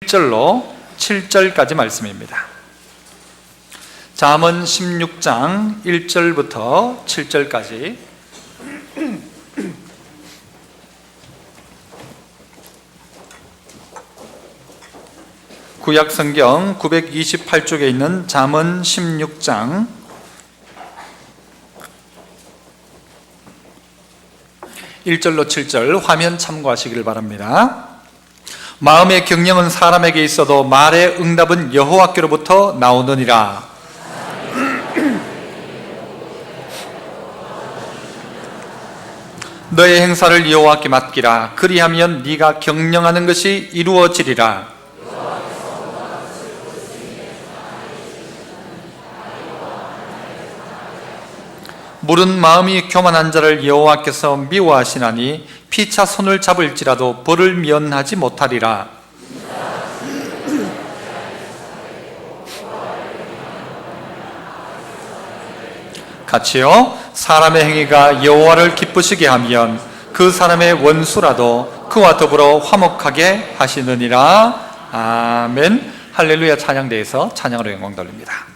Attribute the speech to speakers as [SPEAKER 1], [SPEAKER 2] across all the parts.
[SPEAKER 1] 1절로 7절까지 말씀입니다. 잠언 16장 1절부터 7절까지. 구약성경 928쪽에 있는 잠언 16장 1절로 7절 화면 참고하시길 바랍니다. 마음의 경영은 사람에게 있어도 말의 응답은 여호와께로부터 나오느니라. 너의 행사를 여호와께 맡기라. 그리하면 네가 경영하는 것이 이루어지리라. 물은 마음이 교만한 자를 여호와께서 미워하시나니 피차 손을 잡을지라도 벌을 면하지 못하리라. 같이요. 사람의 행위가 여호와를 기쁘시게 하면 그 사람의 원수라도 그와 더불어 화목하게 하시느니라. 아멘. 할렐루야. 찬양대에서 찬양으로 영광 돌립니다.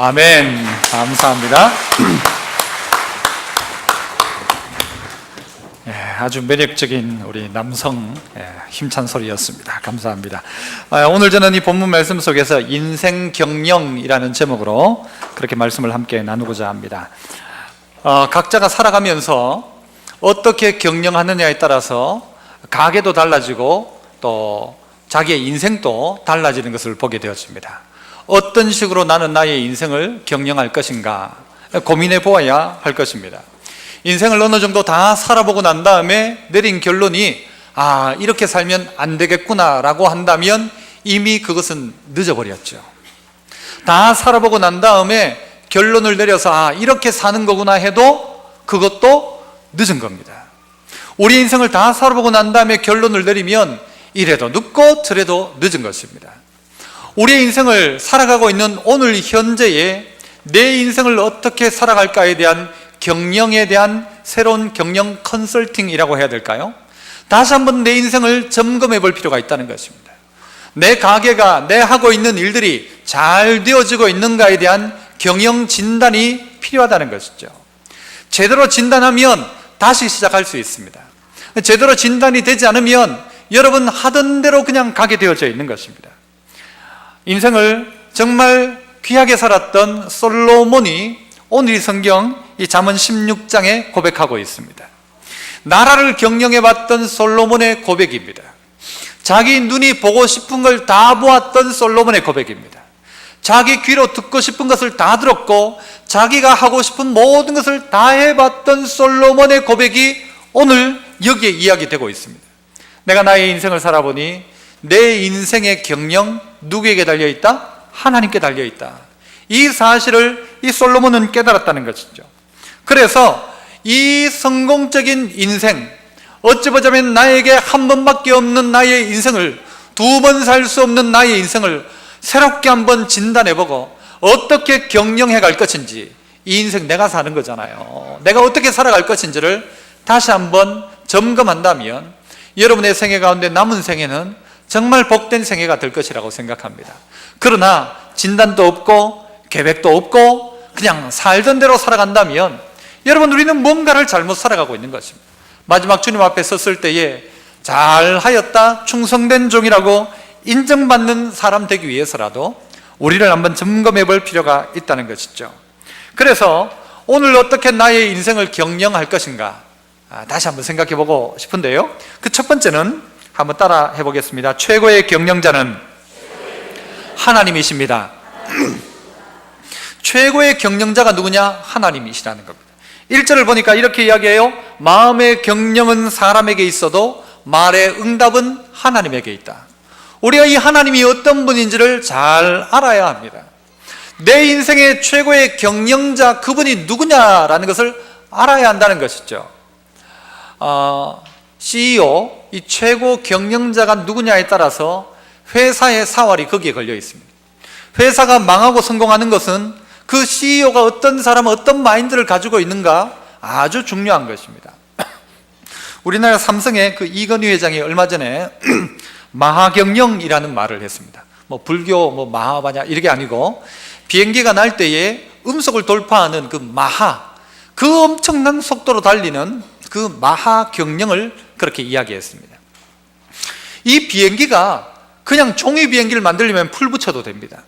[SPEAKER 1] 아멘. 감사합니다. 아주 매력적인 우리 남성 힘찬 소리였습니다. 감사합니다. 오늘 저는 이 본문 말씀 속에서 인생 경영이라는 제목으로 그렇게 말씀을 함께 나누고자 합니다. 각자가 살아가면서 어떻게 경영하느냐에 따라서 가계도 달라지고 또 자기의 인생도 달라지는 것을 보게 되었습니다. 어떤 식으로 나는 나의 인생을 경영할 것인가 고민해 보아야 할 것입니다. 인생을 어느 정도 다 살아보고 난 다음에 내린 결론이 이렇게 살면 안 되겠구나 라고 한다면 이미 그것은 늦어버렸죠. 다 살아보고 난 다음에 결론을 내려서 이렇게 사는 거구나 해도 그것도 늦은 겁니다. 우리 인생을 다 살아보고 난 다음에 결론을 내리면 이래도 늦고 저래도 늦은 것입니다. 우리의 인생을 살아가고 있는 오늘 현재에 내 인생을 어떻게 살아갈까에 대한 경영에 대한 새로운 경영 컨설팅이라고 해야 될까요? 다시 한번 내 인생을 점검해 볼 필요가 있다는 것입니다. 내 가게가, 내 하고 있는 일들이 잘 되어지고 있는가에 대한 경영 진단이 필요하다는 것이죠. 제대로 진단하면 다시 시작할 수 있습니다. 제대로 진단이 되지 않으면 여러분 하던 대로 그냥 가게 되어져 있는 것입니다. 인생을 정말 귀하게 살았던 솔로몬이 오늘 이 성경 이 잠언 16장에 고백하고 있습니다. 나라를 경영해 봤던 솔로몬의 고백입니다. 자기 눈이 보고 싶은 걸 다 보았던 솔로몬의 고백입니다. 자기 귀로 듣고 싶은 것을 다 들었고 자기가 하고 싶은 모든 것을 다 해봤던 솔로몬의 고백이 오늘 여기에 이야기되고 있습니다. 내가 나의 인생을 살아보니 내 인생의 경영 누구에게 달려있다? 하나님께 달려있다. 이 사실을 이 솔로몬은 깨달았다는 것이죠. 그래서 이 성공적인 인생, 어찌 보자면 나에게 한 번밖에 없는 나의 인생을, 두 번 살 수 없는 나의 인생을 새롭게 한번 진단해보고 어떻게 경영해 갈 것인지, 이 인생 내가 사는 거잖아요. 내가 어떻게 살아갈 것인지를 다시 한번 점검한다면 여러분의 생애 가운데 남은 생애는 정말 복된 생애가 될 것이라고 생각합니다. 그러나 진단도 없고 계획도 없고 그냥 살던 대로 살아간다면 여러분, 우리는 뭔가를 잘못 살아가고 있는 것입니다. 마지막 주님 앞에 섰을 때에 잘하였다, 충성된 종이라고 인정받는 사람 되기 위해서라도 우리를 한번 점검해 볼 필요가 있다는 것이죠. 그래서 오늘 어떻게 나의 인생을 경영할 것인가 다시 한번 생각해 보고 싶은데요, 그 첫 번째는 한번 따라 해보겠습니다. 최고의 경영자는 하나님이십니다. 최고의 경영자가 누구냐? 하나님이시라는 겁니다. 1절을 보니까 이렇게 이야기해요. 마음의 경영은 사람에게 있어도 말의 응답은 하나님에게 있다. 우리가 이 하나님이 어떤 분인지를 잘 알아야 합니다. 내 인생의 최고의 경영자, 그분이 누구냐라는 것을 알아야 한다는 것이죠. CEO, 이 최고 경영자가 누구냐에 따라서 회사의 사활이 거기에 걸려 있습니다. 회사가 망하고 성공하는 것은 그 CEO가 어떤 사람, 어떤 마인드를 가지고 있는가 아주 중요한 것입니다. 우리나라 삼성의 그 이건희 회장이 얼마 전에 마하경영이라는 말을 했습니다. 뭐 불교, 뭐 마하바냐 이게 아니고 비행기가 날 때에 음속을 돌파하는 그 마하, 그 엄청난 속도로 달리는 그 마하경영을 그렇게 이야기했습니다. 이 비행기가 그냥 종이 비행기를 만들려면 풀 붙여도 됩니다.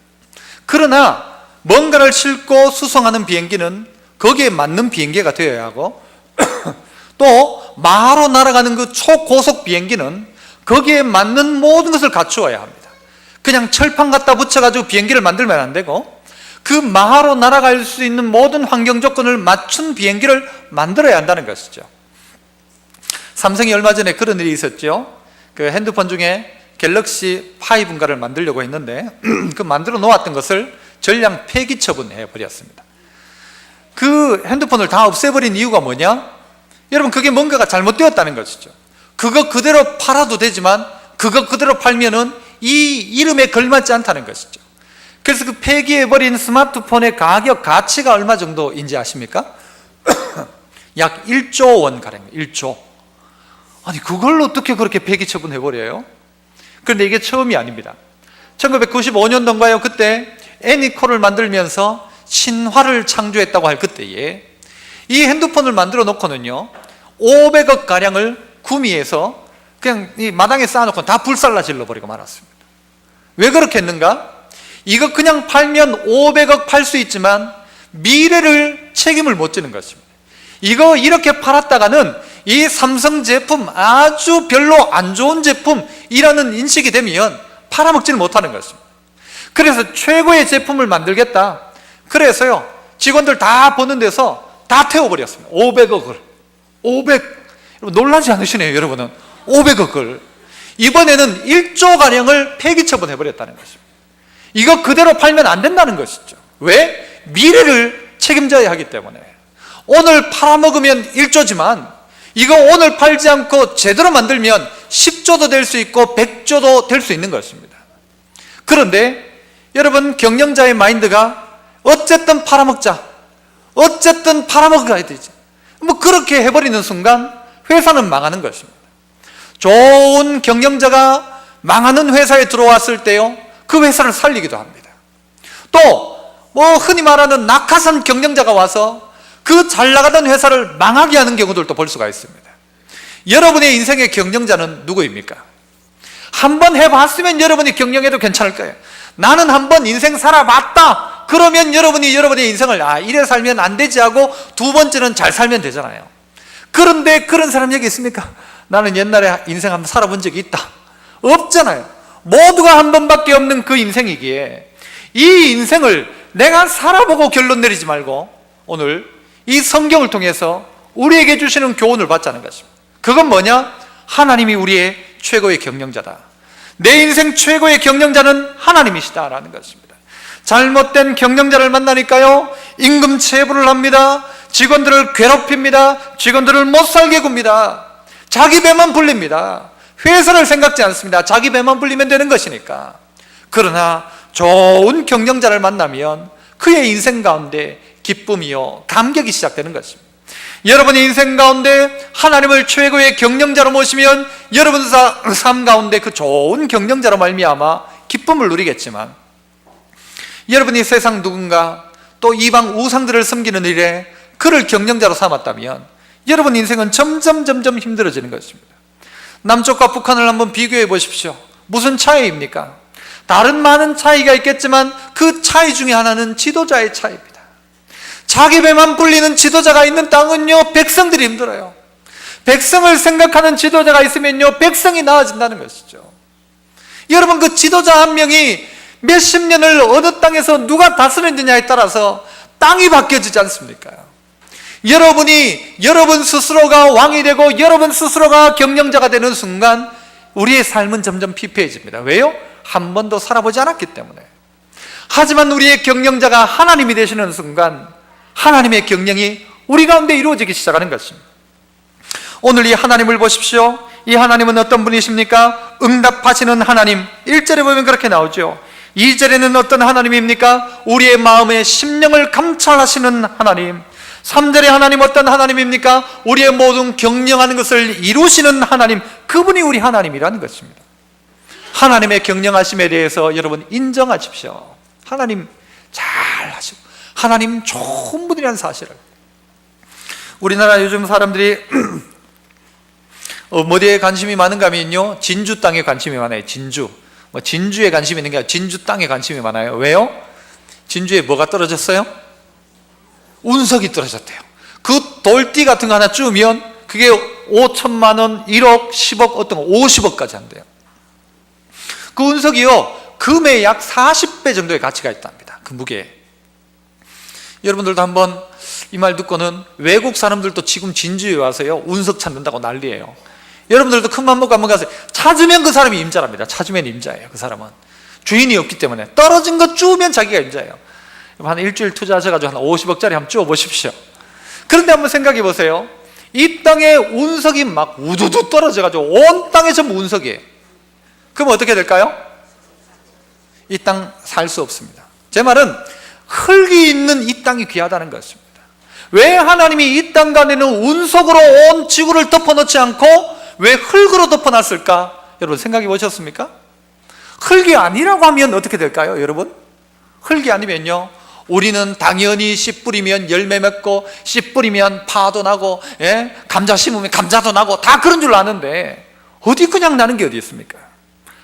[SPEAKER 1] 그러나 뭔가를 싣고 수송하는 비행기는 거기에 맞는 비행기가 되어야 하고 또 마하로 날아가는 그 초고속 비행기는 거기에 맞는 모든 것을 갖추어야 합니다. 그냥 철판 갖다 붙여가지고 비행기를 만들면 안 되고 그 마하로 날아갈 수 있는 모든 환경 조건을 맞춘 비행기를 만들어야 한다는 것이죠. 삼성이 얼마 전에 그런 일이 있었죠. 그 핸드폰 중에 갤럭시 5인가를 만들려고 했는데 그 만들어 놓았던 것을 전량 폐기 처분해 버렸습니다. 그 핸드폰을 다 없애버린 이유가 뭐냐? 여러분, 그게 뭔가가 잘못되었다는 것이죠. 그거 그대로 팔아도 되지만 그거 그대로 팔면은 이 이름에 걸맞지 않다는 것이죠. 그래서 그 폐기해버린 스마트폰의 가치가 얼마 정도인지 아십니까? 약 1조 원 가량, 1조. 아니, 그걸 어떻게 그렇게 폐기 처분해버려요? 그런데 이게 처음이 아닙니다. 1995년도인가요? 그때 애니콜을 만들면서 신화를 창조했다고 할 그때에 이 핸드폰을 만들어 놓고는요 500억 가량을 구미해서 그냥 이 마당에 쌓아놓고 다 불살라 질러버리고 말았습니다. 왜 그렇게 했는가? 이거 그냥 팔면 500억 팔 수 있지만 미래를 책임을 못 지는 것입니다. 이거 이렇게 팔았다가는 이 삼성 제품 아주 별로 안 좋은 제품이라는 인식이 되면 팔아먹지는 못하는 것입니다. 그래서 최고의 제품을 만들겠다. 그래서요 직원들 다 보는 데서 다 태워버렸습니다. 500억을 500, 놀라지 않으시네요 여러분은. 500억을 이번에는 1조 가량을 폐기 처분해버렸다는 것입니다. 이거 그대로 팔면 안 된다는 것이죠. 왜? 미래를 책임져야 하기 때문에 오늘 팔아먹으면 1조지만 이거 오늘 팔지 않고 제대로 만들면 10조도 될 수 있고 100조도 될 수 있는 것입니다. 그런데 여러분, 경영자의 마인드가 어쨌든 팔아먹자, 어쨌든 팔아먹어야 되지, 뭐 그렇게 해버리는 순간 회사는 망하는 것입니다. 좋은 경영자가 망하는 회사에 들어왔을 때요, 그 회사를 살리기도 합니다. 또 뭐 흔히 말하는 낙하산 경영자가 와서 그 잘 나가던 회사를 망하게 하는 경우들도 볼 수가 있습니다. 여러분의 인생의 경영자는 누구입니까? 한번 해봤으면 여러분이 경영해도 괜찮을 거예요. 나는 한번 인생 살아봤다 그러면 여러분이 여러분의 인생을 이래 살면 안 되지 하고 두 번째는 잘 살면 되잖아요. 그런데 그런 사람 여기 있습니까? 나는 옛날에 인생 한번 살아본 적이 있다, 없잖아요. 모두가 한 번밖에 없는 그 인생이기에 이 인생을 내가 살아보고 결론 내리지 말고 오늘 이 성경을 통해서 우리에게 주시는 교훈을 받자는 것입니다. 그건 뭐냐? 하나님이 우리의 최고의 경영자다, 내 인생 최고의 경영자는 하나님이시다라는 것입니다. 잘못된 경영자를 만나니까요, 임금 체불을 합니다. 직원들을 괴롭힙니다. 직원들을 못 살게 굽니다. 자기 배만 불립니다. 회사를 생각지 않습니다. 자기 배만 불리면 되는 것이니까. 그러나 좋은 경영자를 만나면 그의 인생 가운데 기쁨이요 감격이 시작되는 것입니다. 여러분의 인생 가운데 하나님을 최고의 경영자로 모시면 여러분 삶 가운데 그 좋은 경영자로 말미암아 기쁨을 누리겠지만, 여러분이 세상 누군가 또 이방 우상들을 섬기는 일에 그를 경영자로 삼았다면 여러분 인생은 점점 힘들어지는 것입니다. 남쪽과 북한을 한번 비교해 보십시오. 무슨 차이입니까? 다른 많은 차이가 있겠지만 그 차이 중에 하나는 지도자의 차이입니다. 자기 배만 불리는 지도자가 있는 땅은요, 백성들이 힘들어요. 백성을 생각하는 지도자가 있으면요, 백성이 나아진다는 것이죠. 여러분, 그 지도자 한 명이 몇십 년을 어느 땅에서 누가 다스리느냐에 따라서 땅이 바뀌어지지 않습니까? 여러분이 여러분 스스로가 왕이 되고 여러분 스스로가 경영자가 되는 순간 우리의 삶은 점점 피폐해집니다. 왜요? 한 번도 살아보지 않았기 때문에. 하지만 우리의 경영자가 하나님이 되시는 순간 하나님의 경영이 우리 가운데 이루어지기 시작하는 것입니다. 오늘 이 하나님을 보십시오. 이 하나님은 어떤 분이십니까? 응답하시는 하나님. 1절에 보면 그렇게 나오죠. 2절에는 어떤 하나님입니까? 우리의 마음의 심령을 감찰하시는 하나님. 3절에 하나님 어떤 하나님입니까? 우리의 모든 경영하는 것을 이루시는 하나님. 그분이 우리 하나님이라는 것입니다. 하나님의 경영하심에 대해서 여러분 인정하십시오. 하나님 잘 하시고 하나님 좋은 분이라는 사실을. 우리나라 요즘 사람들이 어디에 관심이 많은가 하면요, 진주 땅에 관심이 많아요. 진주에 관심이 있는 게 아니라 진주 땅에 관심이 많아요. 왜요? 진주에 뭐가 떨어졌어요? 운석이 떨어졌대요. 그 돌띠 같은 거 하나 쭈면 그게 5천만 원, 1억, 10억, 어떤 거 50억까지 한대요. 그 운석이요, 금의 약 40배 정도의 가치가 있답니다. 그 무게에. 여러분들도 한번 이 말 듣고는 외국 사람들도 지금 진주에 와서요, 운석 찾는다고 난리예요. 여러분들도 큰 맘 먹고 한번 가세요. 찾으면 그 사람이 임자랍니다. 찾으면 임자예요. 그 사람은 주인이 없기 때문에 떨어진 거 쭈면 자기가 임자예요. 한 일주일 투자하셔가지고 한 50억짜리 한번 쭈어 보십시오. 그런데 한번 생각해 보세요. 이 땅에 운석이 막 우두두 떨어져가지고 온 땅에 전부 운석이에요. 그럼 어떻게 될까요? 이 땅 살 수 없습니다. 제 말은 흙이 있는 이 땅이 귀하다는 것입니다. 왜 하나님이 이 땅 가운데는 운석으로 온 지구를 덮어놓지 않고 왜 흙으로 덮어놨을까? 여러분 생각해 보셨습니까? 흙이 아니라고 하면 어떻게 될까요, 여러분? 흙이 아니면요, 우리는 당연히 씨 뿌리면 열매 맺고 씨 뿌리면 파도 나고, 감자 심으면 감자도 나고 다 그런 줄 아는데 어디 그냥 나는 게 어디 있습니까?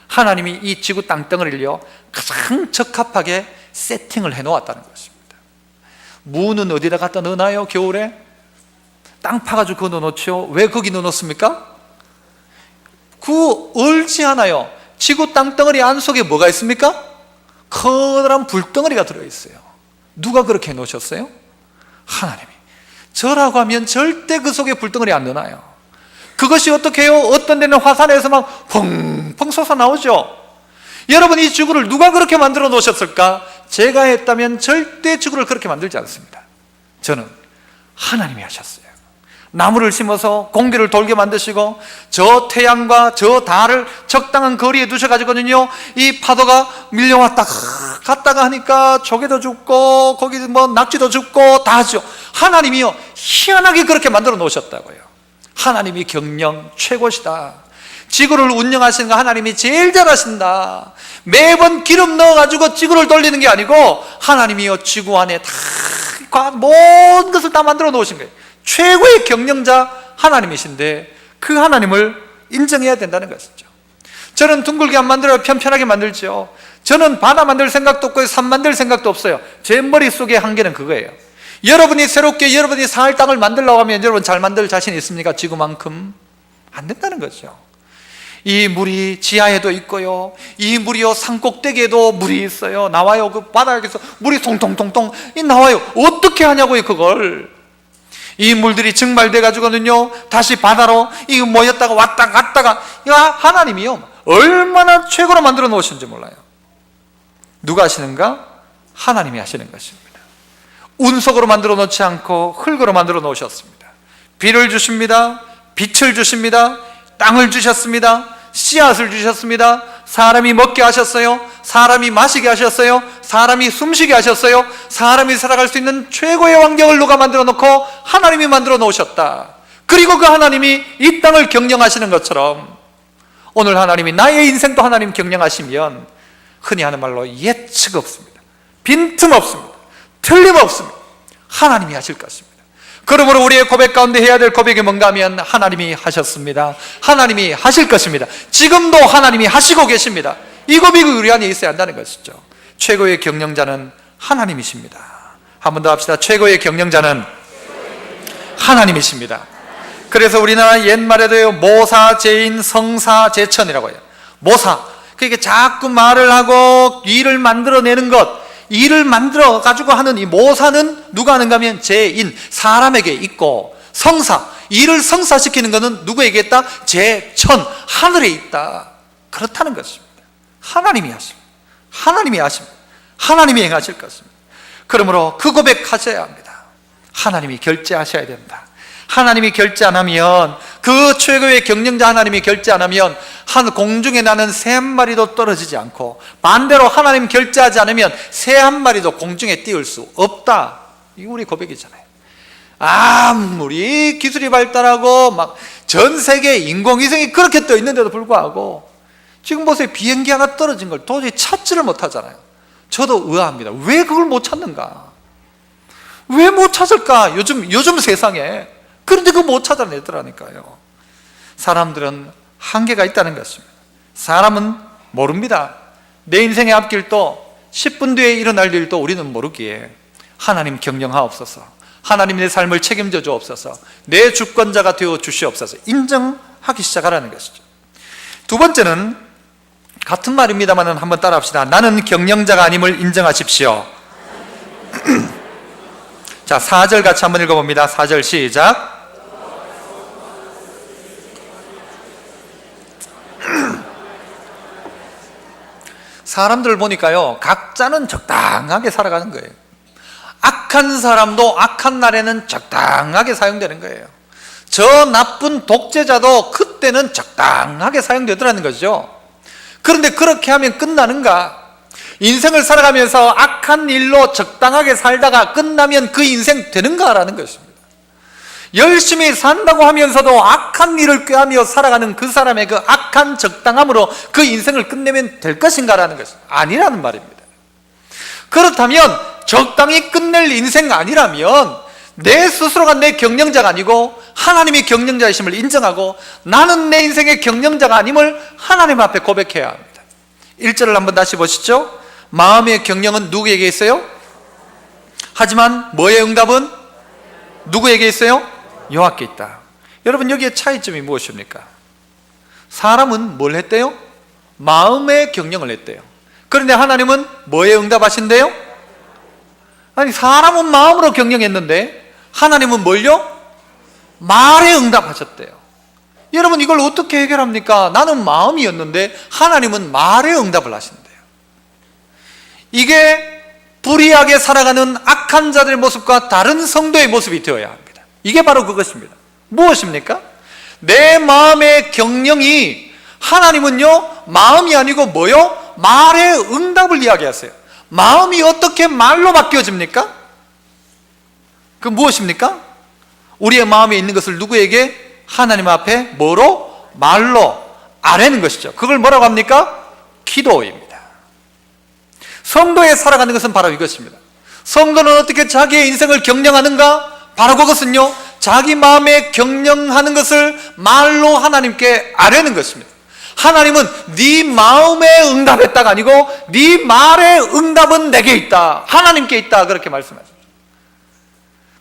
[SPEAKER 1] 하나님이 이 지구 땅덩어리를요 가장 적합하게 세팅을 해놓았다는 것입니다. 무는 어디다 갖다 넣나요? 겨울에? 땅 파가지고 그거 넣어놓죠. 왜 거기 넣어놓습니까? 그 얼지 않아요. 지구 땅덩어리 안속에 뭐가 있습니까? 커다란 불덩어리가 들어있어요. 누가 그렇게 해놓으셨어요? 하나님이. 저라고 하면 절대 그 속에 불덩어리 안 넣어놔요. 그것이 어떻게 해요? 어떤 데는 화산에서 막 펑펑 솟아나오죠. 여러분, 이 지구를 누가 그렇게 만들어 놓으셨을까? 제가 했다면 절대 지구를 그렇게 만들지 않습니다. 저는 하나님이 하셨어요. 나무를 심어서 공기를 돌게 만드시고 저 태양과 저 달을 적당한 거리에 두셔가지고는요, 이 파도가 밀려왔다 갔다가 하니까 조개도 죽고 거기 뭐 낙지도 죽고 다 하죠. 하나님이요, 희한하게 그렇게 만들어 놓으셨다고요. 하나님이 경영 최고시다. 지구를 운영하시는 거 하나님이 제일 잘하신다. 매번 기름 넣어가지고 지구를 돌리는 게 아니고 하나님이요, 지구 안에 다 모든 것을 다 만들어 놓으신 거예요. 최고의 경영자 하나님이신데 그 하나님을 인정해야 된다는 것이죠. 저는 둥글게 안 만들어요. 편편하게 만들죠. 저는 바다 만들 생각도 없고 산 만들 생각도 없어요. 제 머릿속의 한계는 그거예요. 여러분이 새롭게 여러분이 살 땅을 만들려고 하면 여러분 잘 만들 자신 있습니까? 지구만큼? 안 된다는 거죠. 이 물이 지하에도 있고요, 이 물이요 산꼭대기에도 물이 있어요. 나와요. 그 바닥에서 물이 통통통통 나와요. 어떻게 하냐고요 그걸. 이 물들이 증발돼 가지고는요 다시 바다로 이거 모였다가 왔다 갔다가, 하나님이요 얼마나 최고로 만들어 놓으신지 몰라요. 누가 하시는가? 하나님이 하시는 것입니다. 운석으로 만들어 놓지 않고 흙으로 만들어 놓으셨습니다. 비를 주십니다. 빛을 주십니다. 땅을 주셨습니다. 씨앗을 주셨습니다. 사람이 먹게 하셨어요. 사람이 마시게 하셨어요. 사람이 숨쉬게 하셨어요. 사람이 살아갈 수 있는 최고의 환경을 누가 만들어 놓고? 하나님이 만들어 놓으셨다. 그리고 그 하나님이 이 땅을 경영하시는 것처럼 오늘 하나님이 나의 인생도 하나님 경영하시면 흔히 하는 말로 예측 없습니다. 빈틈 없습니다. 틀림없습니다. 하나님이 하실 것입니다. 그러므로 우리의 고백 가운데 해야 될 고백이 뭔가 하면 하나님이 하셨습니다. 하나님이 하실 것입니다. 지금도 하나님이 하시고 계십니다. 이 고백이 우리 안에 있어야 한다는 것이죠. 최고의 경영자는 하나님이십니다. 한 번 더 합시다. 최고의 경영자는 하나님이십니다. 그래서 우리나라 옛말에도요 모사, 제인, 성사, 제천이라고 해요. 모사, 그러니까 자꾸 말을 하고 일을 만들어내는 것, 일을 만들어 가지고 하는 이 모사는 누가 하는가 하면 제인, 사람에게 있고, 성사, 일을 성사시키는 것은 누구에게 있다? 제천, 하늘에 있다. 그렇다는 것입니다. 하나님이 하십니다. 하나님이 하십니다. 하나님이 행하실 것입니다. 그러므로 그 고백하셔야 합니다. 하나님이 결제하셔야 된다. 하나님이 결제 안 하면, 그 최고의 경영자 하나님이 결제 안 하면 한 공중에 나는 새 한 마리도 떨어지지 않고, 반대로 하나님 결제하지 않으면 새 한 마리도 공중에 띄울 수 없다. 이게 우리 고백이잖아요. 아무리 기술이 발달하고 막 전 세계 인공위성이 그렇게 떠 있는데도 불구하고 지금 보세요. 비행기 하나 떨어진 걸 도저히 찾지를 못하잖아요. 저도 의아합니다. 왜 그걸 못 찾는가? 왜 못 찾을까? 요즘 세상에. 그런데 그거 못 찾아내더라니까요. 사람들은 한계가 있다는 것입니다. 사람은 모릅니다. 내 인생의 앞길도 10분 뒤에 일어날 일도 우리는 모르기에 하나님 경영하옵소서. 하나님 내 삶을 책임져 주옵소서. 내 주권자가 되어 주시옵소서. 인정하기 시작하라는 것이죠. 두 번째는 같은 말입니다만 한번 따라 합시다. 나는 경영자가 아님을 인정하십시오. 자, 4절 같이 한번 읽어봅니다. 4절 시작. 사람들을 보니까요 각자는 적당하게 살아가는 거예요. 악한 사람도 악한 날에는 적당하게 사용되는 거예요. 저 나쁜 독재자도 그때는 적당하게 사용되더라는 거죠. 그런데 그렇게 하면 끝나는가? 인생을 살아가면서 악한 일로 적당하게 살다가 끝나면 그 인생 되는가라는 것입니다. 열심히 산다고 하면서도 악한 일을 꾀하며 살아가는 그 사람의 그 악한 적당함으로 그 인생을 끝내면 될 것인가라는 것입니다. 아니라는 말입니다. 그렇다면 적당히 끝낼 인생 아니라면 내 스스로가 내 경영자가 아니고 하나님이 경영자이심을 인정하고 나는 내 인생의 경영자가 아님을 하나님 앞에 고백해야 합니다. 1절을 한번 다시 보시죠. 마음의 경영은 누구에게 있어요? 하지만 뭐의 응답은 누구에게 있어요? 여호와께 있다. 여러분 여기에 차이점이 무엇입니까? 사람은 뭘 했대요? 마음의 경영을 했대요. 그런데 하나님은 뭐에 응답하신대요? 아니 사람은 마음으로 경영했는데 하나님은 뭘요? 말에 응답하셨대요. 여러분 이걸 어떻게 해결합니까? 나는 마음이었는데 하나님은 말에 응답을 하신대. 이게 불의하게 살아가는 악한 자들의 모습과 다른 성도의 모습이 되어야 합니다. 이게 바로 그것입니다. 무엇입니까? 내 마음의 경영이, 하나님은요 마음이 아니고 뭐요? 말의 응답을 이야기하세요. 마음이 어떻게 말로 바뀌어집니까? 그 무엇입니까? 우리의 마음에 있는 것을 누구에게? 하나님 앞에 뭐로? 말로 아뢰는 것이죠. 그걸 뭐라고 합니까? 기도입니다. 성도에 살아가는 것은 바로 이것입니다. 성도는 어떻게 자기의 인생을 경영하는가? 바로 그것은요, 자기 마음에 경영하는 것을 말로 하나님께 아뢰는 것입니다. 하나님은 네 마음에 응답했다가 아니고 네 말의 응답은 내게 있다, 하나님께 있다, 그렇게 말씀하십니다.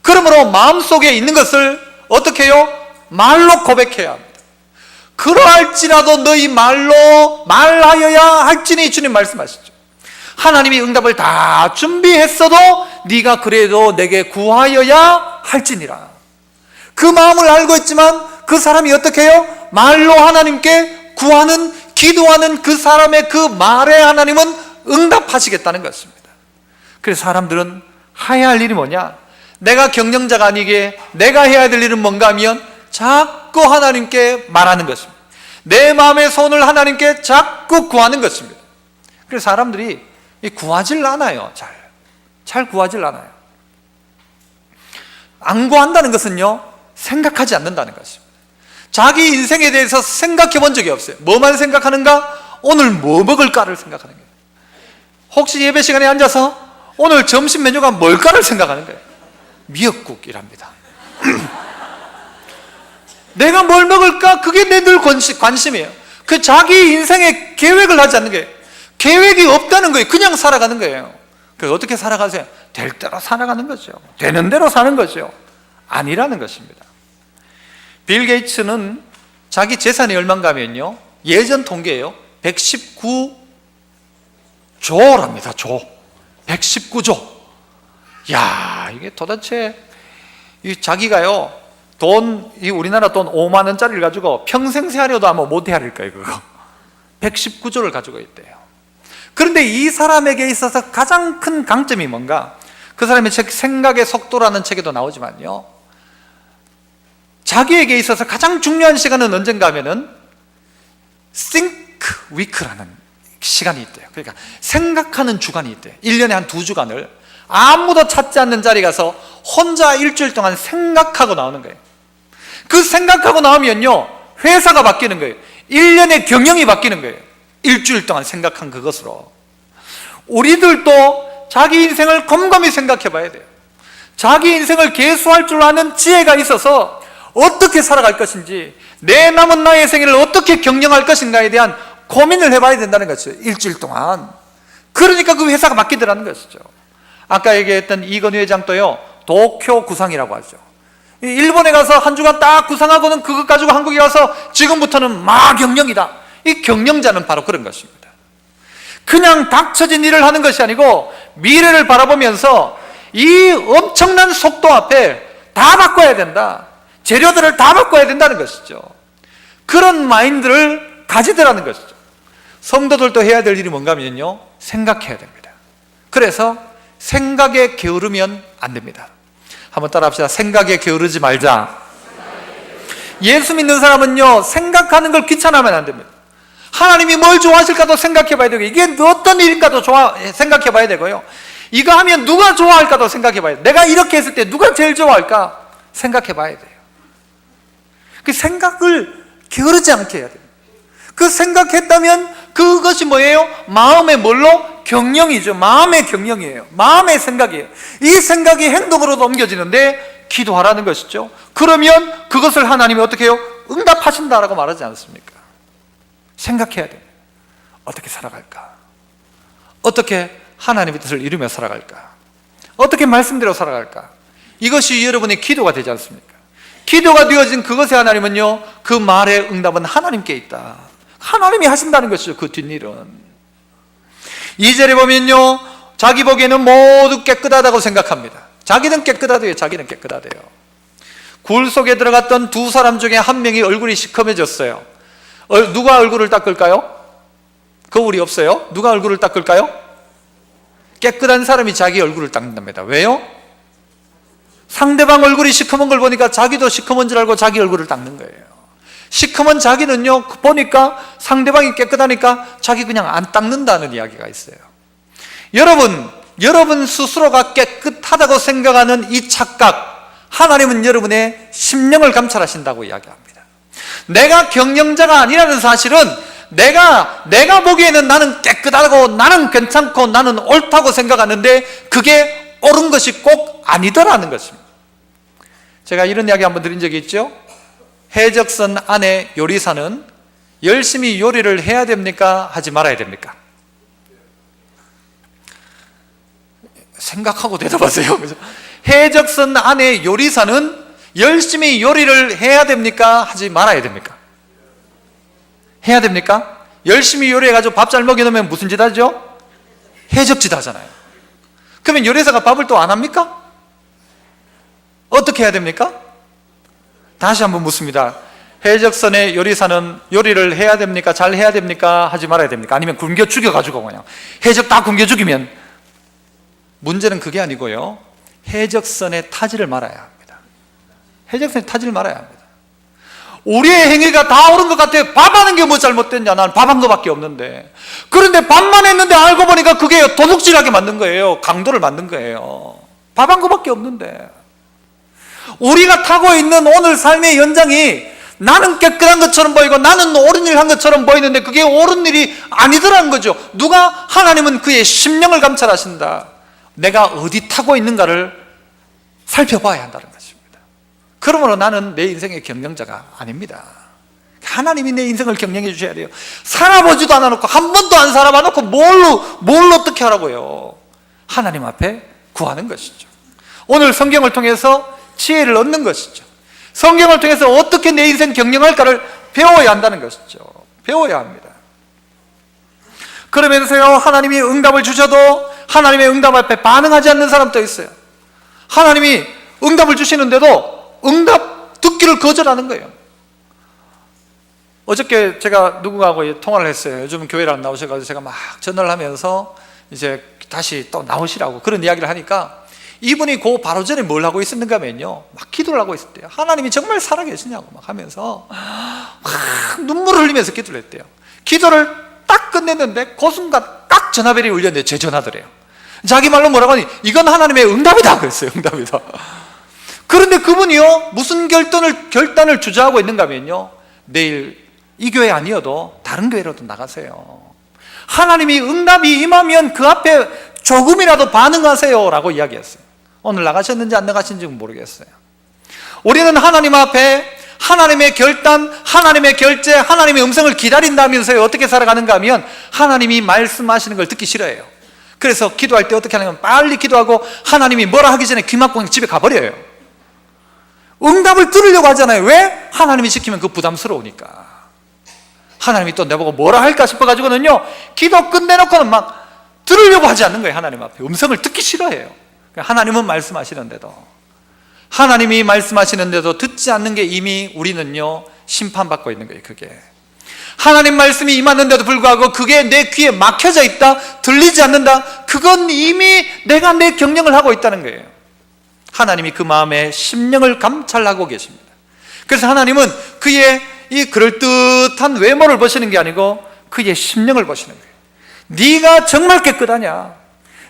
[SPEAKER 1] 그러므로 마음속에 있는 것을 어떻게 해요? 말로 고백해야 합니다. 그러할지라도 너희 말로 말하여야 할지니, 주님 말씀하시죠. 하나님이 응답을 다 준비했어도 네가 그래도 내게 구하여야 할지니라. 그 마음을 알고 있지만 그 사람이 어떻게 해요? 말로 하나님께 구하는, 기도하는 그 사람의 그 말에 하나님은 응답하시겠다는 것입니다. 그래서 사람들은 해야 할 일이 뭐냐? 내가 경영자가 아니게 내가 해야 될 일은 뭔가 하면 자꾸 하나님께 말하는 것입니다. 내 마음의 손을 하나님께 자꾸 구하는 것입니다. 그래서 사람들이 구하질 않아요. 잘 구하질 않아요. 안 구한다는 것은요, 생각하지 않는다는 것입니다. 자기 인생에 대해서 생각해 본 적이 없어요. 뭐만 생각하는가? 오늘 뭐 먹을까를 생각하는 거예요. 혹시 예배 시간에 앉아서 오늘 점심 메뉴가 뭘까를 생각하는 거예요. 미역국이랍니다. 내가 뭘 먹을까? 그게 내 늘 관심이에요. 그 자기 인생의 계획을 하지 않는 거예요. 계획이 없다는 거예요. 그냥 살아가는 거예요. 그래서 어떻게 살아가세요? 될 대로 살아가는 거죠. 되는 대로 사는 거죠. 아니라는 것입니다. 빌 게이츠는 자기 재산이 얼마인가 하면요, 예전 통계예요, 119조랍니다. 조. 119조. 야, 이게 도대체 자기가요, 우리나라 돈 5만 원짜리를 가지고 평생 세하려도 아마 못 헤아릴 거예요, 그거. 119조를 가지고 있대요. 그런데 이 사람에게 있어서 가장 큰 강점이 뭔가? 그 사람의 책 생각의 속도라는 책에도 나오지만요, 자기에게 있어서 가장 중요한 시간은 언젠가 하면은 think week라는 시간이 있대요. 그러니까 생각하는 주간이 있대요. 1년에 한 2주간을 아무도 찾지 않는 자리에 가서 혼자 일주일 동안 생각하고 나오는 거예요. 그 생각하고 나오면요, 회사가 바뀌는 거예요. 1년의 경영이 바뀌는 거예요. 일주일 동안 생각한 그것으로. 우리들도 자기 인생을 곰곰이 생각해 봐야 돼요. 자기 인생을 계수할 줄 아는 지혜가 있어서 어떻게 살아갈 것인지, 내 남은 나의 생애를 어떻게 경영할 것인가에 대한 고민을 해봐야 된다는 것이죠. 일주일 동안. 그러니까 그 회사가 바뀌더라는 것이죠. 아까 얘기했던 이건희 회장도요, 도쿄 구상이라고 하죠. 일본에 가서 한 주간 딱 구상하고는 그것 가지고 한국에 와서 지금부터는 마경영이다. 이 경영자는 바로 그런 것입니다. 그냥 닥쳐진 일을 하는 것이 아니고 미래를 바라보면서 이 엄청난 속도 앞에 다 바꿔야 된다, 재료들을 다 바꿔야 된다는 것이죠. 그런 마인드를 가지더라는 것이죠. 성도들도 해야 될 일이 뭔가 하면요, 생각해야 됩니다. 그래서 생각에 게으르면 안 됩니다. 한번 따라 합시다. 생각에 게으르지 말자. 예수 믿는 사람은요, 생각하는 걸 귀찮아하면 안 됩니다. 하나님이 뭘 좋아하실까도 생각해 봐야 되고, 이게 어떤 일인가도 생각해 봐야 되고요, 이거 하면 누가 좋아할까도 생각해 봐야 돼요. 내가 이렇게 했을 때 누가 제일 좋아할까 생각해 봐야 돼요. 그 생각을 게으르지 않게 해야 돼요. 그 생각했다면 그것이 뭐예요? 마음의 뭘로? 경영이죠. 마음의 경영이에요. 마음의 생각이에요. 이 생각이 행동으로도 옮겨지는데 기도하라는 것이죠. 그러면 그것을 하나님이 어떻게 해요? 응답하신다라고 말하지 않습니까? 생각해야 돼요. 어떻게 살아갈까? 어떻게 하나님의 뜻을 이루며 살아갈까? 어떻게 말씀대로 살아갈까? 이것이 여러분의 기도가 되지 않습니까? 기도가 되어진 그것에 하나님은요, 그 말의 응답은 하나님께 있다. 하나님이 하신다는 것이죠. 그 뒷일은. 2절에 보면요, 자기 보기에는 모두 깨끗하다고 생각합니다. 자기는 깨끗하대요. 자기는 깨끗하대요. 굴 속에 들어갔던 두 사람 중에 한 명이 얼굴이 시커매졌어요. 누가 얼굴을 닦을까요? 거울이 없어요. 누가 얼굴을 닦을까요? 깨끗한 사람이 자기 얼굴을 닦는답니다. 왜요? 상대방 얼굴이 시커먼 걸 보니까 자기도 시커먼 줄 알고 자기 얼굴을 닦는 거예요. 시커먼 자기는요, 보니까 상대방이 깨끗하니까 자기 그냥 안 닦는다는 이야기가 있어요. 여러분 스스로가 깨끗하다고 생각하는 이 착각, 하나님은 여러분의 심령을 감찰하신다고 이야기합니다. 내가 경영자가 아니라는 사실은 내가 보기에는 나는 깨끗하고 나는 괜찮고 나는 옳다고 생각하는데 그게 옳은 것이 꼭 아니더라는 것입니다. 제가 이런 이야기 한번 드린 적이 있죠. 해적선 안에 요리사는 열심히 요리를 해야 됩니까? 하지 말아야 됩니까? 생각하고 대답하세요. 해적선 안에 요리사는 열심히 요리를 해야 됩니까? 하지 말아야 됩니까? 해야 됩니까? 열심히 요리해가지고 밥 잘 먹여놓으면 무슨 짓 하죠? 해적짓 하잖아요. 그러면 요리사가 밥을 또 안 합니까? 어떻게 해야 됩니까? 다시 한번 묻습니다. 해적선의 요리사는 요리를 해야 됩니까? 잘 해야 됩니까? 하지 말아야 됩니까? 아니면 굶겨 죽여가지고 그냥 해적 다 굶겨 죽이면, 문제는 그게 아니고요, 해적선에 타지를 말아야 합니다. 해적선에 타지를 말아야 합니다. 우리의 행위가 다 옳은 것 같아요. 밥하는 게 뭐 잘못됐냐? 난 밥한 거밖에 없는데. 그런데 밥만 했는데 알고 보니까 그게 도둑질하게 만든 거예요. 강도를 만든 거예요. 밥한 거밖에 없는데. 우리가 타고 있는 오늘 삶의 연장이 나는 깨끗한 것처럼 보이고 나는 옳은 일 한 것처럼 보이는데 그게 옳은 일이 아니더라는 거죠. 누가? 하나님은 그의 심령을 감찰하신다. 내가 어디 타고 있는가를 살펴봐야 한다는 것입니다. 그러므로 나는 내 인생의 경영자가 아닙니다. 하나님이 내 인생을 경영해 주셔야 돼요. 살아보지도 않아놓고, 한 번도 안 살아봐놓고 뭘 어떻게 하라고요? 하나님 앞에 구하는 것이죠. 오늘 성경을 통해서 지혜를 얻는 것이죠. 성경을 통해서 어떻게 내 인생 경영할까를 배워야 한다는 것이죠. 배워야 합니다. 그러면서요, 하나님이 응답을 주셔도 하나님의 응답 앞에 반응하지 않는 사람도 있어요. 하나님이 응답을 주시는데도 응답 듣기를 거절하는 거예요. 어저께 제가 누구하고 통화를 했어요. 요즘 교회를 안 나오셔가지고 제가 막 전화를 하면서 이제 다시 또 나오시라고 그런 이야기를 하니까, 이분이 그 바로 전에 뭘 하고 있었는가 하면요, 막 기도를 하고 있었대요. 하나님이 정말 살아계시냐고 막 하면서 막 눈물을 흘리면서 기도를 했대요. 기도를 딱 끝냈는데 그 순간 딱 전화벨이 울렸는데 제 전화더래요. 자기 말로 뭐라고 하니, 이건 하나님의 응답이다 그랬어요. 응답이다. 그런데 그분이요, 무슨 결단을 주저하고 있는가 하면요, 내일 이 교회 아니어도 다른 교회로도 나가세요. 하나님이 응답이 임하면 그 앞에 조금이라도 반응하세요 라고 이야기했어요. 오늘 나가셨는지 안 나가신지 모르겠어요. 우리는 하나님 앞에 하나님의 결단, 하나님의 결제, 하나님의 음성을 기다린다면서요, 어떻게 살아가는가 하면 하나님이 말씀하시는 걸 듣기 싫어해요. 그래서 기도할 때 어떻게 하냐면 빨리 기도하고 하나님이 뭐라 하기 전에 귀 막고 그냥 집에 가버려요. 응답을 들으려고 하잖아요. 왜? 하나님이 시키면 그 부담스러우니까. 하나님이 또 내보고 뭐라 할까 싶어가지고는요, 기도 끝내놓고는 막 들으려고 하지 않는 거예요. 하나님 앞에 음성을 듣기 싫어해요. 하나님은 말씀하시는데도, 하나님이 말씀하시는데도 듣지 않는 게 이미 우리는요 심판받고 있는 거예요. 그게 하나님 말씀이 임하는데도 불구하고 그게 내 귀에 막혀져 있다, 들리지 않는다, 그건 이미 내가 내 경영을 하고 있다는 거예요. 하나님이 그 마음의 심령을 감찰하고 계십니다. 그래서 하나님은 그의 이 그럴듯한 외모를 보시는 게 아니고 그의 심령을 보시는 거예요. 네가 정말 깨끗하냐?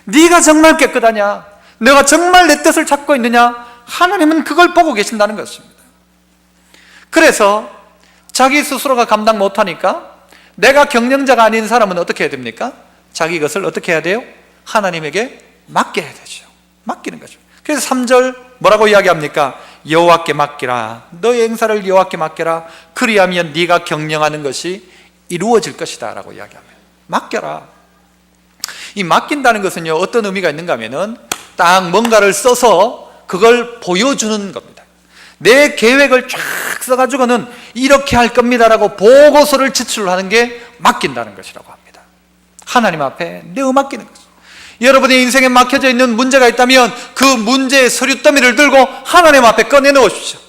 [SPEAKER 1] 네가 정말 깨끗하냐? 내가 정말 내 뜻을 찾고 있느냐? 하나님은 그걸 보고 계신다는 것입니다. 그래서 자기 스스로가 감당 못하니까, 내가 경영자가 아닌 사람은 어떻게 해야 됩니까? 자기 것을 어떻게 해야 돼요? 하나님에게 맡겨야 되죠. 맡기는 거죠. 그래서 3절 뭐라고 이야기합니까? 여호와께 맡기라. 너의 행사를 여호와께 맡겨라. 그리하면 네가 경영하는 것이 이루어질 것이다 라고 이야기합니다. 맡겨라. 이 맡긴다는 것은요, 어떤 의미가 있는가 하면은 딱 뭔가를 써서 그걸 보여주는 겁니다. 내 계획을 쫙 써가지고는 이렇게 할 겁니다라고 보고서를 제출하는 게 맡긴다는 것이라고 합니다. 하나님 앞에 내어 맡기는 거죠. 여러분의 인생에 막혀져 있는 문제가 있다면 그 문제의 서류 더미를 들고 하나님 앞에 꺼내놓으십시오.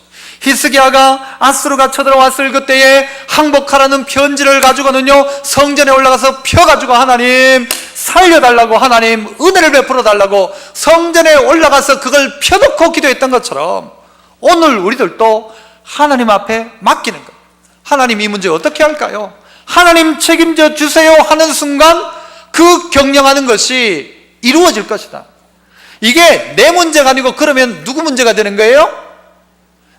[SPEAKER 1] 히스기야가 아수르가 쳐들어왔을 그때에 항복하라는 편지를 가지고는요 성전에 올라가서 펴가지고, 하나님 살려달라고, 하나님 은혜를 베풀어 달라고 성전에 올라가서 그걸 펴놓고 기도했던 것처럼 오늘 우리들도 하나님 앞에 맡기는 것. 하나님 이 문제 어떻게 할까요? 하나님 책임져 주세요 하는 순간 그 경영하는 것이 이루어질 것이다. 이게 내 문제가 아니고 그러면 누구 문제가 되는 거예요?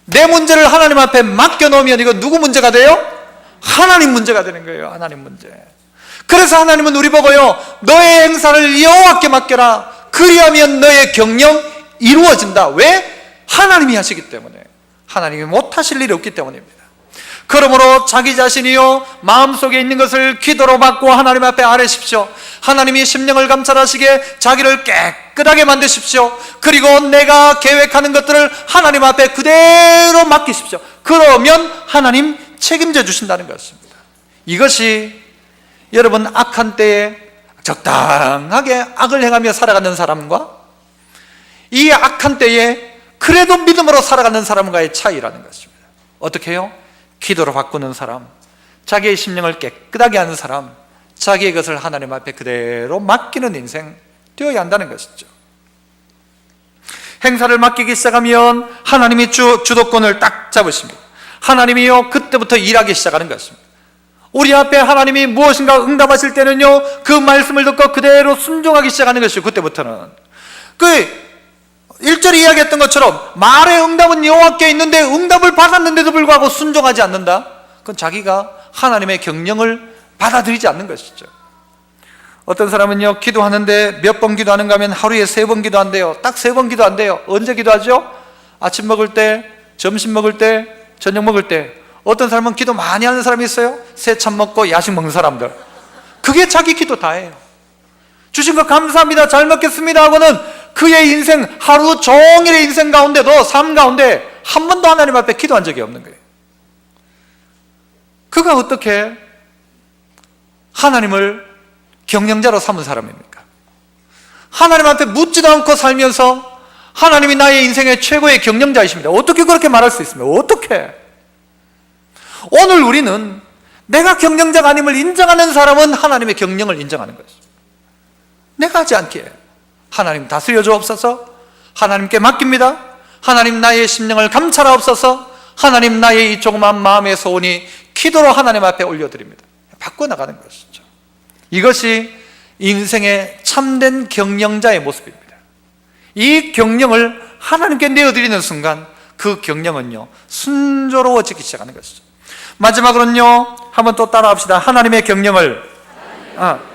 [SPEAKER 1] 내 문제를 하나님 앞에 맡겨놓으면 이거 누구 문제가 돼요? 하나님 문제가 되는 거예요. 하나님 문제. 그래서 하나님은 우리 보고요, 너의 행사를 여호와께 맡겨라. 그리하면 너의 경영 이루어진다. 왜? 하나님이 하시기 때문에. 하나님이 못하실 일이 없기 때문입니다. 그러므로 자기 자신이요 마음속에 있는 것을 기도로 받고 하나님 앞에 아뢰십시오. 하나님이 심령을 감찰하시게 자기를 깨끗하게 만드십시오. 그리고 내가 계획하는 것들을 하나님 앞에 그대로 맡기십시오. 그러면 하나님 책임져 주신다는 것입니다. 이것이 여러분 악한 때에 적당하게 악을 행하며 살아가는 사람과 이 악한 때에 그래도 믿음으로 살아가는 사람과의 차이라는 것입니다. 어떻게 해요? 기도로 바꾸는 사람, 자기의 심령을 깨끗하게 하는 사람, 자기의 것을 하나님 앞에 그대로 맡기는 인생 되어야 한다는 것이죠. 행사를 맡기기 시작하면 하나님이 주도권을 딱 잡으십니다. 하나님이요 그때부터 일하기 시작하는 것입니다. 우리 앞에 하나님이 무엇인가 응답하실 때는요 그 말씀을 듣고 그대로 순종하기 시작하는 것이죠. 그때부터는 그 1절에 이야기했던 것처럼 말의 응답은 여호와께 있는데 응답을 받았는데도 불구하고 순종하지 않는다? 그건 자기가 하나님의 경영을 받아들이지 않는 것이죠. 어떤 사람은요 기도하는데 몇 번 기도하는가 하면 하루에 3번 기도한대요. 딱 3번 기도한대요. 언제 기도하죠? 아침 먹을 때, 점심 먹을 때, 저녁 먹을 때. 어떤 사람은 기도 많이 하는 사람이 있어요. 새참 먹고 야식 먹는 사람들. 그게 자기 기도 다예요. 주신 거 감사합니다, 잘 먹겠습니다 하고는 그의 인생, 하루 종일의 인생 가운데도, 삶 가운데 한 번도 하나님 앞에 기도한 적이 없는 거예요. 그가 어떻게 하나님을 경영자로 삼은 사람입니까? 하나님 앞에 묻지도 않고 살면서 하나님이 나의 인생의 최고의 경영자이십니다. 어떻게 그렇게 말할 수 있습니까? 어떻게? 오늘 우리는 내가 경영자가 아님을 인정하는 사람은 하나님의 경영을 인정하는 것입니다. 내가 하지 않기에 하나님 다스려 주옵소서, 하나님께 맡깁니다. 하나님 나의 심령을 감찰하옵소서, 하나님 나의 이 조그만 마음의 소원이 기도로 하나님 앞에 올려드립니다. 바꿔나가는 것이죠. 이것이 인생의 참된 경영자의 모습입니다. 이 경영을 하나님께 내어드리는 순간 그 경영은요 순조로워지기 시작하는 것이죠. 마지막으로는요 한번 또 따라합시다. 하나님의 경영을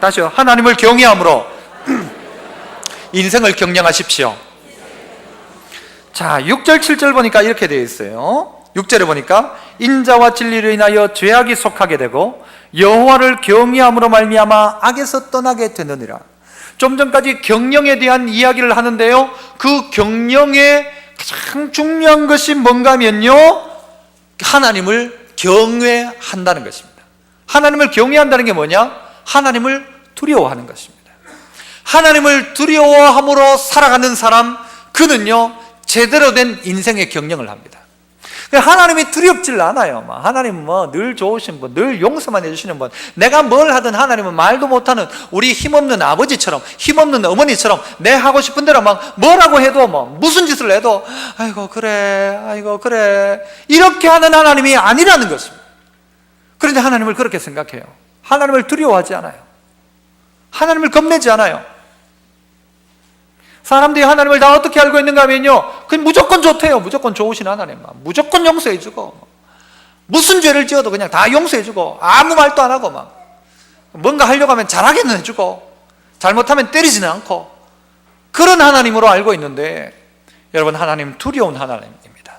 [SPEAKER 1] 다시요. 하나님을 경외함으로 인생을 경영하십시오. 자, 6절 7절 보니까 이렇게 되어 있어요. 6절에 보니까 인자와 진리를 인하여 죄악이 속하게 되고 여호와를 경외함으로 말미암아 악에서 떠나게 되느니라. 좀 전까지 경영에 대한 이야기를 하는데요 그 경영의 가장 중요한 것이 뭔가 하면요 하나님을 경외한다는 것입니다. 하나님을 경외한다는 게 뭐냐? 하나님을 두려워하는 것입니다. 하나님을 두려워함으로 살아가는 사람, 그는요 제대로 된 인생의 경영을 합니다. 하나님이 두렵질 않아요. 하나님은 늘 좋으신 분, 늘 용서만 해주시는 분, 내가 뭘 하든 하나님은 말도 못하는 우리 힘없는 아버지처럼, 힘없는 어머니처럼 내 하고 싶은 대로 뭐라고 해도 무슨 짓을 해도 아이고 그래 이렇게 하는 하나님이 아니라는 것입니다. 그런데 하나님을 그렇게 생각해요. 하나님을 두려워하지 않아요. 하나님을 겁내지 않아요. 사람들이 하나님을 다 어떻게 알고 있는가 하면요 그냥 무조건 좋대요. 무조건 좋으신 하나님, 무조건 용서해주고 무슨 죄를 지어도 그냥 다 용서해주고 아무 말도 안 하고 뭔가 하려고 하면 잘하게는 해주고 잘못하면 때리지는 않고 그런 하나님으로 알고 있는데, 여러분 하나님 두려운 하나님입니다.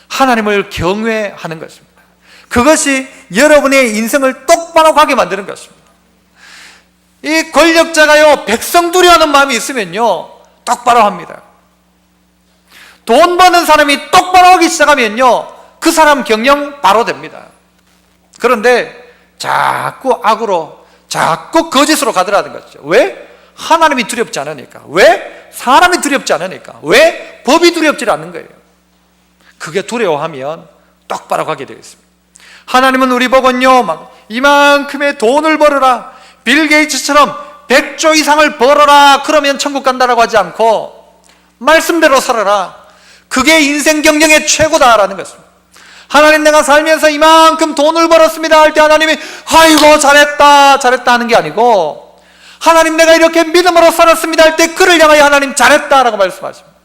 [SPEAKER 1] 하나님을 경외하는 것입니다. 그것이 여러분의 인생을 똑바로 가게 만드는 것입니다. 이 권력자가요 백성 두려워하는 마음이 있으면요 똑바로 합니다. 돈 버는 사람이 똑바로 하기 시작하면요 그 사람 경영 바로 됩니다. 그런데 자꾸 악으로, 자꾸 거짓으로 가더라는 것이죠. 왜? 하나님이 두렵지 않으니까. 왜? 사람이 두렵지 않으니까. 왜? 법이 두렵지 않는 거예요. 그게 두려워하면 똑바로 가게 되겠습니다. 하나님은 우리 보고요 이만큼의 돈을 벌어라, 빌 게이츠처럼 100조 이상을 벌어라 그러면 천국 간다라고 하지 않고 말씀대로 살아라, 그게 인생 경영의 최고다라는 것입니다. 하나님, 내가 살면서 이만큼 돈을 벌었습니다 할 때 하나님이 아이고 잘했다 잘했다 하는 게 아니고, 하나님 내가 이렇게 믿음으로 살았습니다 할 때 그를 향하여 하나님 잘했다라고 말씀하십니다.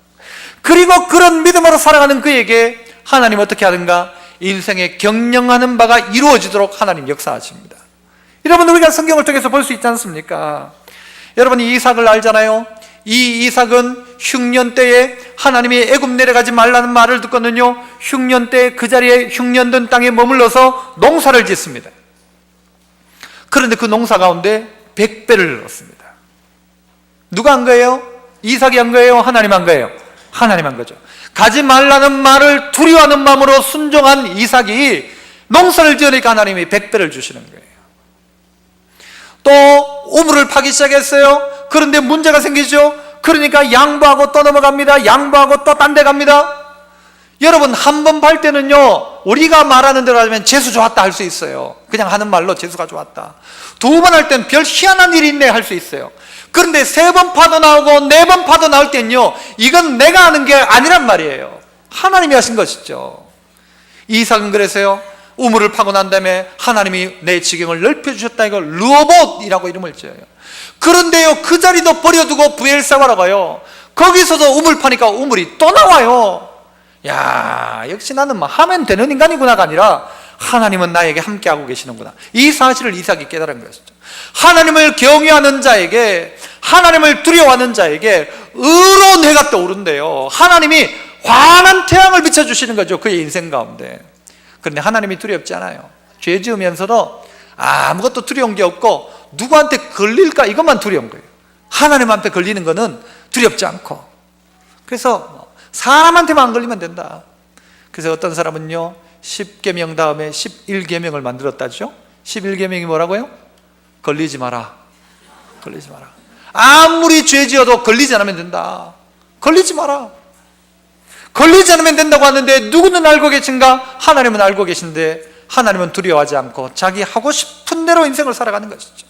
[SPEAKER 1] 그리고 그런 믿음으로 살아가는 그에게 하나님 어떻게 하는가? 인생의 경영하는 바가 이루어지도록 하나님 역사하십니다. 여러분, 우리가 성경을 통해서 볼 수 있지 않습니까? 여러분, 이삭을 알잖아요. 이 이삭은 흉년 때에 하나님이 애굽 내려가지 말라는 말을 듣거든요. 흉년 때 그 자리에 흉년된 땅에 머물러서 농사를 짓습니다. 그런데 그 농사 가운데 100배를 얻었습니다. 누가 한 거예요? 이삭이 한 거예요? 하나님 한 거예요? 하나님 한 거죠. 가지 말라는 말을 두려워하는 마음으로 순종한 이삭이 농사를 지으니까 하나님이 100배를 주시는 거예요. 또 우물을 파기 시작했어요. 그런데 문제가 생기죠. 그러니까 양보하고 또 넘어갑니다. 양보하고 또 딴 데 갑니다. 여러분, 한 번 팔 때는요, 우리가 말하는 대로 하면 재수 좋았다 할 수 있어요. 그냥 하는 말로 재수가 좋았다. 두 번 할 땐 별 희한한 일이 있네 할 수 있어요. 그런데 3번 파도 나오고 4번 파도 나올 땐요, 이건 내가 하는 게 아니란 말이에요. 하나님이 하신 것이죠. 이삭은 그래서요, 우물을 파고 난 다음에 하나님이 내 지경을 넓혀주셨다, 이걸 르호봇이라고 이름을 지어요. 그런데요, 그 자리도 버려두고 브엘사바로 가요. 거기서도 우물 파니까 우물이 또 나와요. 야, 역시 나는 뭐 하면 되는 인간이구나가 아니라 하나님은 나에게 함께하고 계시는구나, 이 사실을 이삭이 깨달은 것이죠. 하나님을 경외하는 자에게, 하나님을 두려워하는 자에게 의로운 해가 떠오른대요. 하나님이 환한 태양을 비춰주시는 거죠, 그의 인생 가운데. 그런데 하나님이 두렵지 않아요. 죄 지으면서도 아무것도 두려운 게 없고 누구한테 걸릴까 이것만 두려운 거예요. 하나님한테 걸리는 거는 두렵지 않고. 그래서 사람한테만 안 걸리면 된다. 그래서 어떤 사람은요, 10계명 다음에 11계명을 만들었다죠. 11계명이 뭐라고요? 걸리지 마라. 걸리지 마라. 아무리 죄 지어도 걸리지 않으면 된다. 걸리지 마라. 걸리지 않으면 된다고 하는데 누구는 알고 계신가? 하나님은 알고 계신데 하나님은 두려워하지 않고 자기 하고 싶은 대로 인생을 살아가는 것이죠.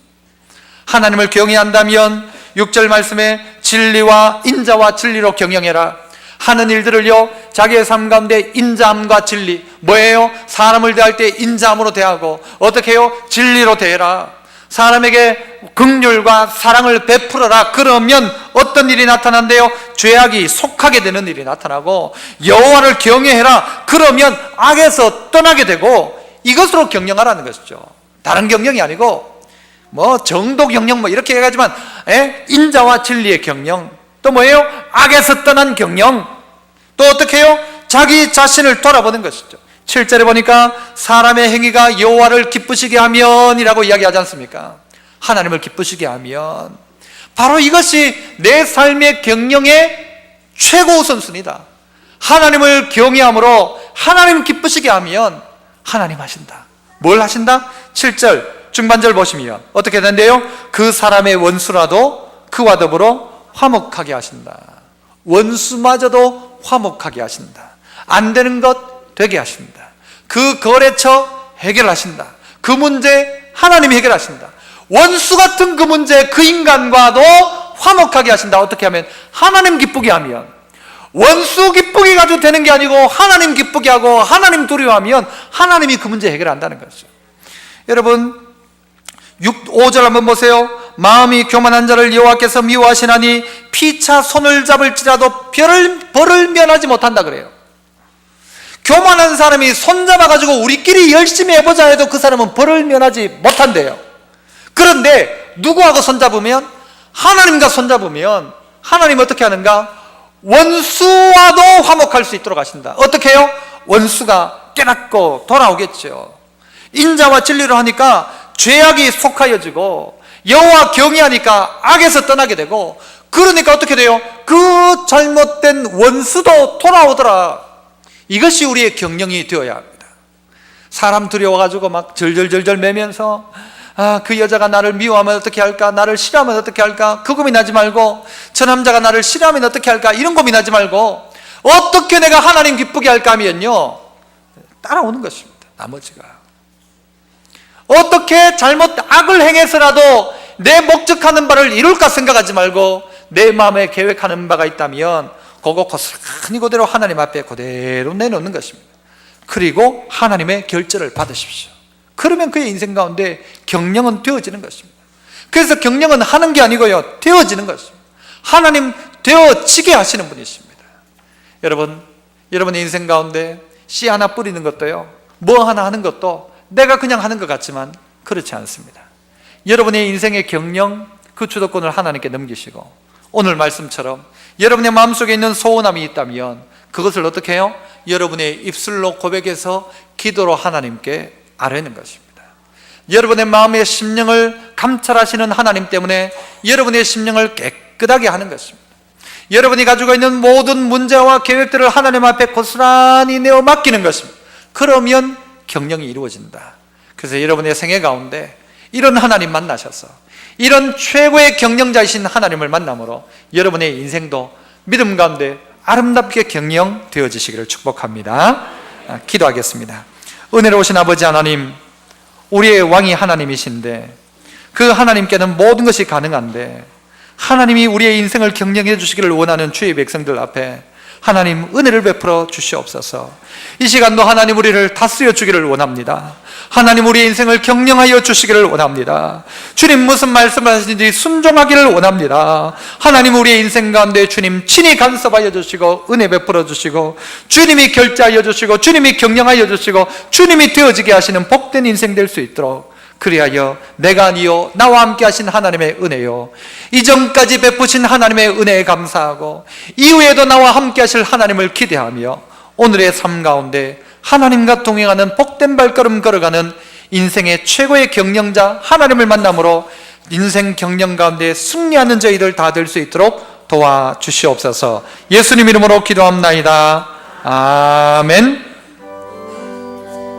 [SPEAKER 1] 하나님을 경외한다면 6절 말씀에 진리와 인자와 진리로 경영해라. 하는 일들을요, 자기의 삶 가운데 인자함과 진리, 뭐예요? 사람을 대할 때 인자함으로 대하고, 어떻게 해요? 진리로 대해라. 사람에게 긍휼과 사랑을 베풀어라. 그러면 어떤 일이 나타난대요? 죄악이 속하게 되는 일이 나타나고, 여호와를 경외해라. 그러면 악에서 떠나게 되고, 이것으로 경영하라는 것이죠. 다른 경영이 아니고 뭐 정도 경영 뭐 이렇게 해가지만, 인자와 진리의 경영, 또 뭐예요? 악에서 떠난 경영, 또 어떻게 해요? 자기 자신을 돌아보는 것이죠. 7절에 보니까 사람의 행위가 여호와를 기쁘시게 하면 이라고 이야기하지 않습니까? 하나님을 기쁘시게 하면, 바로 이것이 내 삶의 경영의 최고 우선순위다. 하나님을 경외함으로 하나님 기쁘시게 하면 하나님 하신다. 뭘 하신다? 7절 중반절 보시면 어떻게 된대요? 그 사람의 원수라도 그와 더불어 화목하게 하신다. 원수마저도 화목하게 하신다. 안 되는 것 되게 하신다. 그 거래처 해결하신다. 그 문제 하나님이 해결하신다. 원수 같은 그 문제 그 인간과도 화목하게 하신다. 어떻게 하면? 하나님 기쁘게 하면. 원수 기쁘게 가지고 되는 게 아니고 하나님 기쁘게 하고 하나님 두려워하면 하나님이 그 문제 해결한다는 거죠. 여러분, 5절 한번 보세요. 마음이 교만한 자를 여호와께서 미워하시나니 피차 손을 잡을지라도 벌을 면하지 못한다 그래요. 교만한 사람이 손잡아가지고 우리끼리 열심히 해보자 해도 그 사람은 벌을 면하지 못한대요. 그런데 누구하고 손잡으면? 하나님과 손잡으면 하나님 어떻게 하는가? 원수와도 화목할 수 있도록 하신다. 어떻게 해요? 원수가 깨닫고 돌아오겠죠. 인자와 진리로 하니까 죄악이 속하여지고, 여호와 경외하니까 악에서 떠나게 되고, 그러니까 어떻게 돼요? 그 잘못된 원수도 돌아오더라. 이것이 우리의 경영이 되어야 합니다. 사람 두려워가지고 막 절절절절 매면서 그 여자가 나를 미워하면 어떻게 할까? 나를 싫어하면 어떻게 할까? 그 고민하지 말고, 저 남자가 나를 싫어하면 어떻게 할까? 이런 고민하지 말고, 어떻게 내가 하나님 기쁘게 할까 하면요, 따라오는 것입니다. 나머지가 어떻게 악을 행해서라도 내 목적하는 바를 이룰까 생각하지 말고 내 마음에 계획하는 바가 있다면 그거 고스란히 그대로 하나님 앞에 그대로 내놓는 것입니다. 그리고 하나님의 결절을 받으십시오. 그러면 그의 인생 가운데 경영은 되어지는 것입니다. 그래서 경영은 하는 게 아니고요, 되어지는 것입니다. 하나님 되어지게 하시는 분이십니다. 여러분, 여러분의 인생 가운데 씨 하나 뿌리는 것도요, 뭐 하나 하는 것도 내가 그냥 하는 것 같지만 그렇지 않습니다. 여러분의 인생의 경영, 그 주도권을 하나님께 넘기시고 오늘 말씀처럼 여러분의 마음속에 있는 소원함이 있다면 그것을 어떻게 해요? 여러분의 입술로 고백해서 기도로 하나님께 아뢰는 것입니다. 여러분의 마음의 심령을 감찰하시는 하나님 때문에 여러분의 심령을 깨끗하게 하는 것입니다. 여러분이 가지고 있는 모든 문제와 계획들을 하나님 앞에 고스란히 내어 맡기는 것입니다. 그러면 경영이 이루어진다. 그래서 여러분의 생애 가운데 이런 하나님 만나셔서 이런 최고의 경영자이신 하나님을 만남으로 여러분의 인생도 믿음 가운데 아름답게 경영되어지시기를 축복합니다. 기도하겠습니다. 은혜로우신 아버지 하나님, 우리의 왕이 하나님이신데 그 하나님께는 모든 것이 가능한데 하나님이 우리의 인생을 경영해 주시기를 원하는 주의 백성들 앞에 하나님 은혜를 베풀어 주시옵소서. 이 시간도 하나님 우리를 다스려 주기를 원합니다. 하나님 우리의 인생을 경영하여 주시기를 원합니다. 주님 무슨 말씀을 하시는지 순종하기를 원합니다. 하나님 우리의 인생 가운데 주님 친히 간섭하여 주시고 은혜 베풀어 주시고 주님이 결제하여 주시고 주님이 경영하여 주시고 주님이 되어지게 하시는 복된 인생 될 수 있도록, 그리하여 내가 아니요 나와 함께 하신 하나님의 은혜요, 이전까지 베푸신 하나님의 은혜에 감사하고 이후에도 나와 함께 하실 하나님을 기대하며 오늘의 삶 가운데 하나님과 동행하는 복된 발걸음 걸어가는 인생의 최고의 경영자 하나님을 만남으로 인생 경영 가운데 승리하는 저희들 다 될 수 있도록 도와주시옵소서. 예수님 이름으로 기도합나이다. 아멘.